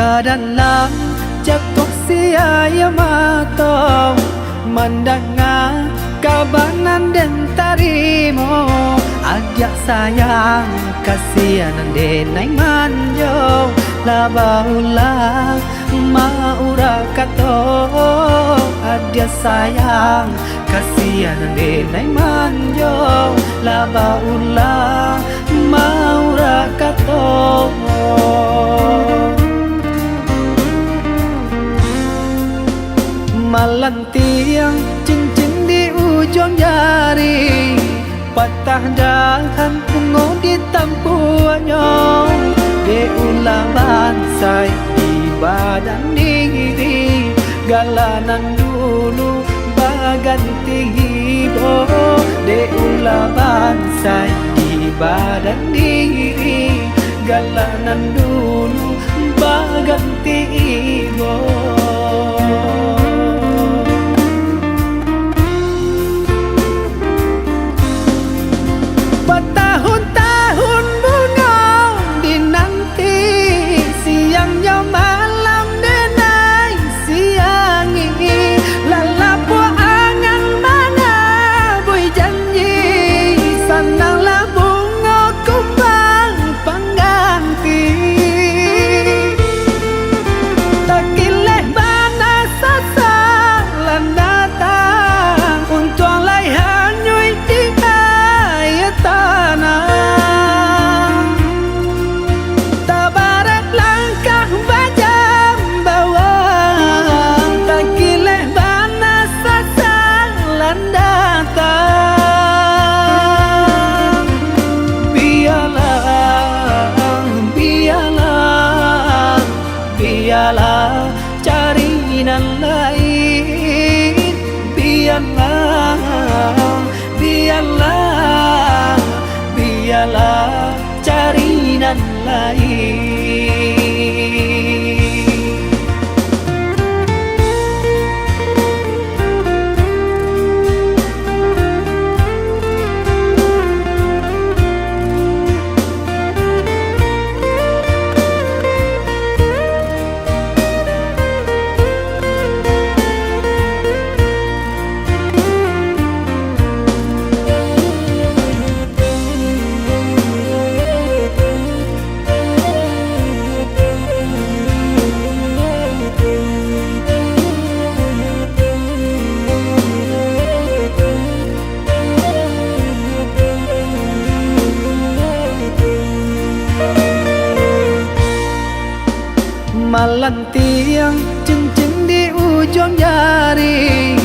Kadang jatuh siaya matong mendengar kabanan dan tarimo. Ajak sayang kasihan denai manjo labaulah maura kato. Ajak sayang kasihan denai manjo labaulah maura kato. Malam tiang cincin di ujung jari, patah dahan bungo di tampuannya. Di ulang bansai di badan diri, galanan dulu baganti hibo. Di ulang bansai di badan diri, galanan dulu baganti hibo. Bertahun-tahun bunga dinanti, siangnya malam denai siang ini. Lalapu angan mana bui janji, sananglah bunga kumbang pengganti. Takileh bana sasa landatang, untuk lai hanyui di tanah. Tabarak langkah bajam bawang, takileh bana sasalan datang. Biarlah, biarlah, biarlah cari nan lain. Biarlah, biarlah, biarlah cari nan lain. Malam tiang cincin di ujung jari,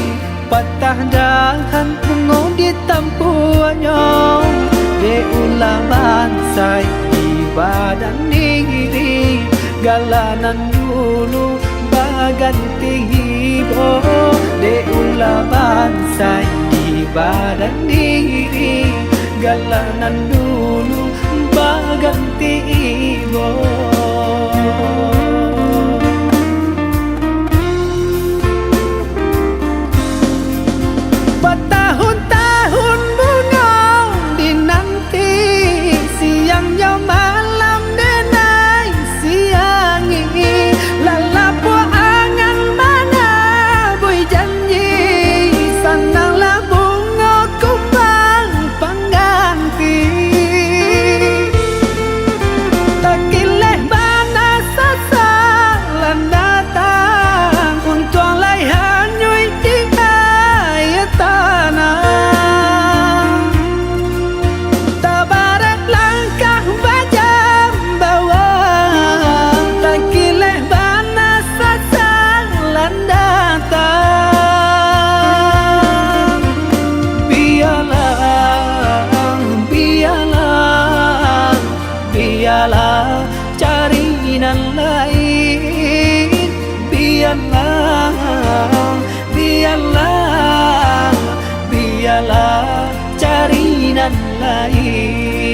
patah dahan bungo di tampuannya. Di ulang bansai di badan diri, galanan dulu baganti hibo. Di ulang bansai di badan diri, galanan dulu baganti hibo. Bertahun-tahun bunga dinanti, siangnya malam denai siang ini. Lalapu angan mana bui janji, sananglah bunga kumbang pengganti. Takileh bana sasalan datang, untuk lai hanyui di tanah. Tabarak langkah bajam bawang, takileh bana sasalan datang. Biarlah, biarlah, biarlah cari nan lain. Biarlah, biarlah, biarlah cari nan lain.